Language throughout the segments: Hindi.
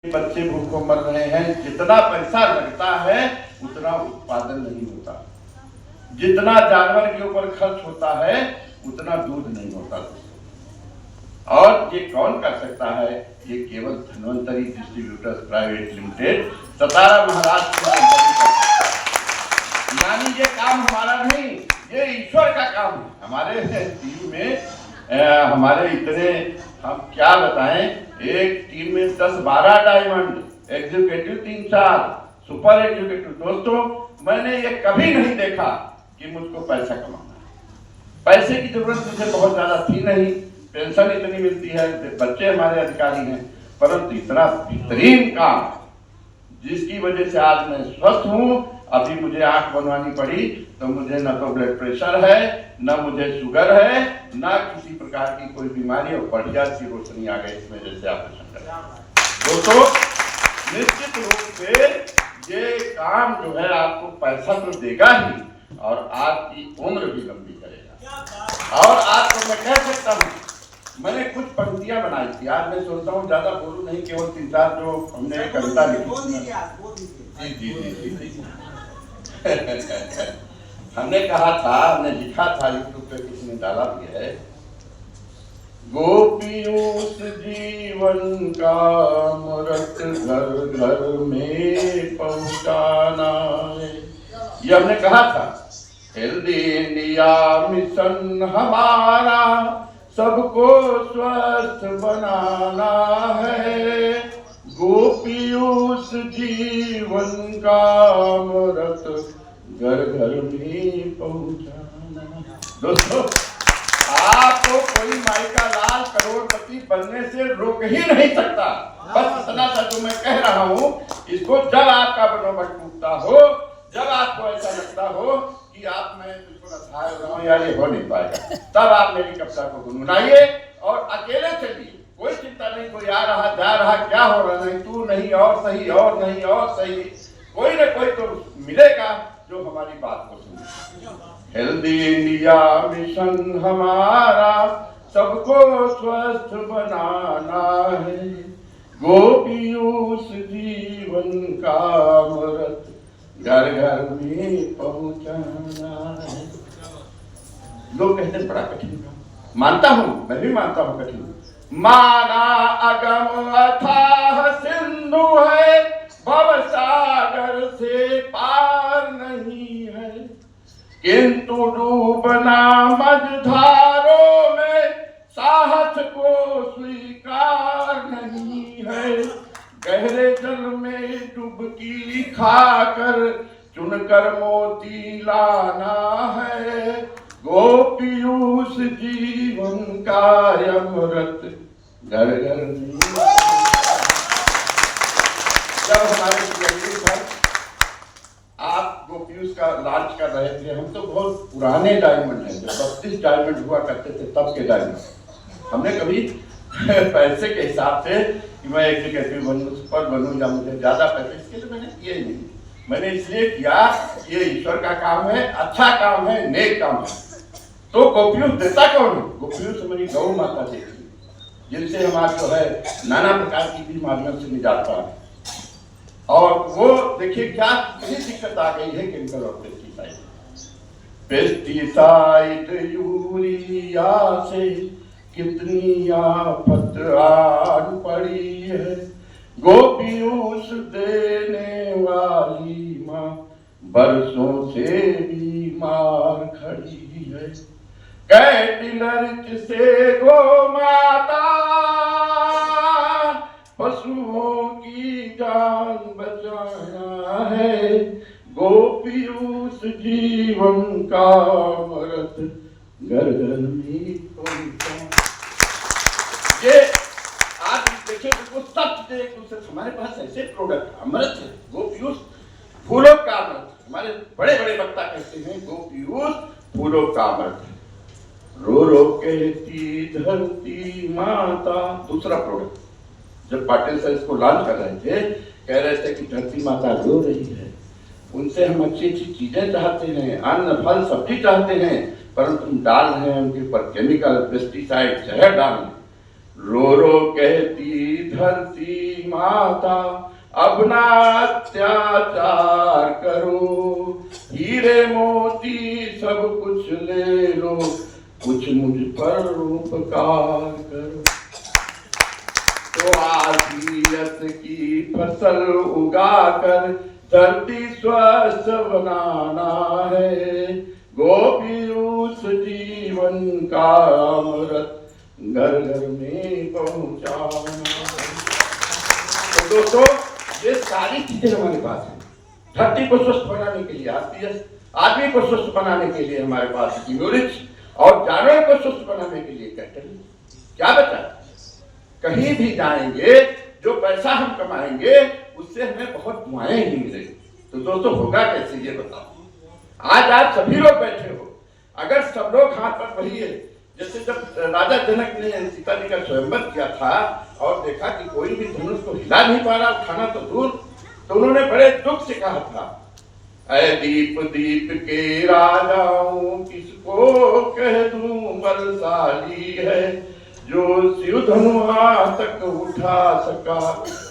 बच्चे भूखों मर रहे हैं। जितना पैसा लगता है उतना उत्पादन नहीं होता, जितना जानवर के ऊपर खर्च होता है उतना दूध नहीं होता। और ये कौन कर सकता है? ये केवल धन्वंतरी डिस्ट्रीब्यूटर्स प्राइवेट लिमिटेड सतारा महाराष्ट्र में। यानी ये काम हमारा नहीं, ये ईश्वर का काम है। हमारे टीम में हमारे इतने, हम क्या बताएं, एक टीम में 10-12 डायमंड, एग्जीक्यूटिव 3-4, सुपर एग्जीक्यूटिव। दोस्तों, मैंने ये कभी नहीं देखा कि मुझको पैसा कमाना है। पैसे की जरूरत मुझे बहुत ज्यादा थी नहीं, पेंशन इतनी मिलती है, बच्चे हमारे अधिकारी हैं, परंतु इतना बेहतरीन काम जिसकी वजह से आज मैं स्वस्थ हूं। अभी मुझे आंख बनवानी पड़ी तो मुझे न तो ब्लड प्रेशर है, न मुझे शुगर है, न किसी प्रकार की कोई बीमारी, और बढ़िया सी रोशनी आ गई इसमें जैसे ऑपरेशन कर। दोस्तों, निश्चित रूप से ये काम जो है आपको पैसा तो देगा ही, और आपकी उम्र भी लंबी करेगा। और आपको मैं कह सकता हूँ, मैंने कुछ पंक्तियां बनाई थी। आज मैं सोचता हूँ ज्यादा बोलूं नहीं, केवल 3-4 जो हमने कविता लिखी। हमने कहा था, हमने लिखा था, यूट्यूब पे किसी ने डाला भी है, गोपियों जीवन का अमृत घर घर में पहुंचाना है। ये हमने कहा था। हेल्दी इंडिया मिशन हमारा सबको स्वस्थ बनाना है, गोपियूस जीवन का अमृत घर घर में पहुंचाना। दोस्तों, आपको कोई माई का लाल करोड़पति बनने से रोक ही नहीं सकता। बस इतना सा जो मैं कह रहा हूं, इसको जब आपका मनोबल टूटता हो, जब आपको ऐसा लगता हो कि आप, मैं बिल्कुल असहाय हो रहा हूं, यार ये हो नहीं पाएगा, तब आप मेरी कविता को गुनगुनाइए और अकेले चलिए। कोई चिंता नहीं, कोई आ रहा जा रहा, क्या हो रहा, नहीं तू नहीं और सही, और नहीं और सही, कोई ना कोई तो मिलेगा जो हमारी बात को सुने। हेल्दी इंडिया मिशन हमारा सबको स्वस्थ बनाना है, गोपियूस जीवन का अमृत घर घर में पहुंचाना है। लोग कहते हैं बड़ा कठिन काम, मानता हूं, मैं भी मानता हूं कठिन। माना अगम अथाह सिंधु है, भव सागर से पार नहीं है, किंतु डूबना मझधारों में साहस को स्वीकार नहीं है। गहरे जल में डुबकी खाकर चुनकर मोती लाना है, गोपियूस जीवन का अमृत घर घर में। जब हमारे था, आप गोपियूस का लॉन्च कर रहे थे, हम तो बहुत पुराने डायमंड हैं, जब 32 डायमंड हुआ करते थे तब के डायमंड। हमने कभी पैसे के हिसाब से कि मैं एग्जीक्यूटिव बनूं, सुपर बनूं, या मुझे ज्यादा पैसे, इसके लिए मैंने किए ही नहीं। मैंने इसलिए किया, ये ईश्वर का काम है, अच्छा काम है, नेक काम है। तो गोपियूस देता कौन? गोपियूस हमारी गौ माता देती, जिनसे हमारा जो है नाना प्रकार की बीमारियों से निजात पाए। और वो देखिए क्या दिक्कत आ गई है केमिकल और पेस्टिसाइड यूरिया से कितनी आफत आन पड़ी है, गोपियूस देने वाली माँ बरसों से बीमार खड़ी है। कैटिलर से गो माता पशुओं की जान बचाना है, गोपियूस जीवन का अमृत घर घर में पहुंचाना। ये आज देखिए, वो सब एक दूसरे, हमारे पास ऐसे प्रोडक्ट अमृत है, गोपियूस फूलों का अमृत। हमारे बड़े बड़े वक्ता कहते हैं गोपियूस फूलों का अमृत। रो रो कहती धरती माता, दूसरा प्रोडक्ट। जब पाटिल सर इसको लॉन्च कर रहे थे, कह रहे थे कि धरती माता रो रही है, उनसे हम अच्छी अच्छी चीजें चाहते हैं, अन्न फल सब्जी चाहते हैं, परंतु तुम डाल रहे हैं उनके ऊपर केमिकल, पेस्टिसाइड, जहर डाल रहे हैं। रो रो कहती धरती माता, अब ना अत्याचार करो, हीरे मोती सब कुछ ले लो, कुछ मुझ पर उपकार करो। तो आफियत की फसल उगाकर धरती स्वस्थ बनाना है, गोपी उस जीवन का अमृत घर घर में पहुंचाना है। तो दोस्तों, ये सारी चीजें हमारे पास हैं। धरती को स्वस्थ बनाने के लिए आरपीएस, आदमी को स्वस्थ बनाने के लिए हमारे पास इम्यूनिट्स, और जानवर को स्वस्थ बनाने के लिए कैटल। क्या बचा? कहीं भी जाएंगे, जो पैसा हम कमाएंगे उससे हमें बहुत दुआएं ही मिलेगी। तो दोस्तों, होगा कैसे ये बताओ। आज आप सभी लोग बैठे हो, अगर सब लोग हाथ पर वही है, जैसे जब राजा जनक ने सीता जी का स्वयंवर किया था और देखा कि कोई भी धनुष को हिला नहीं पा रहा, उठाना तो दूर, तो उन्होंने बड़े दुख से कहा था, ऐ दीप दीप के राजाओं, किसको कह दूं बलशाली है, जो शिव धनुआ तक उठा सका,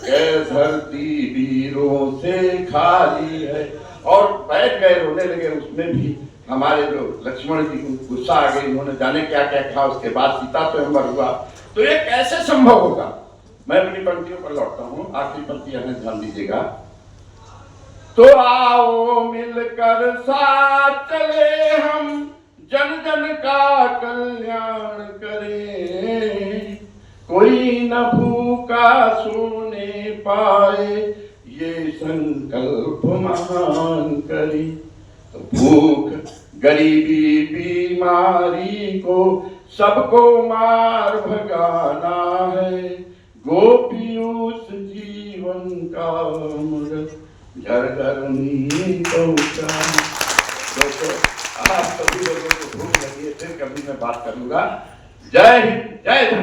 कह धरती वीरों से खाली है। और बैठ गए, रोने लगे। उसमें भी हमारे जो लक्ष्मण जी को गुस्सा आ गई, उन्होंने जाने क्या क्या कहा। उसके बाद सीता स्वयंवर हुआ। तो ये कैसे संभव होगा? मैं अपनी पंक्तियों पर लौटता हूँ, आखिरी पंक्ति हमें ध्यान दीजिएगा। तो आओ मिलकर साथ चले हम, जन जन का कल्याण करें, कोई न भूखा सोने पाए, ये संकल्प महान करें। तो भूख, गरीबी, बीमारी को सबको मार भगाना है, गोपी उस जीवन का अमृत घर घर में पहुंचाना। दोस्तों, आप सभी लोगों को भूख लगी है, फिर कभी मैं बात करूंगा। जय हिंद, जय धन्यवाद।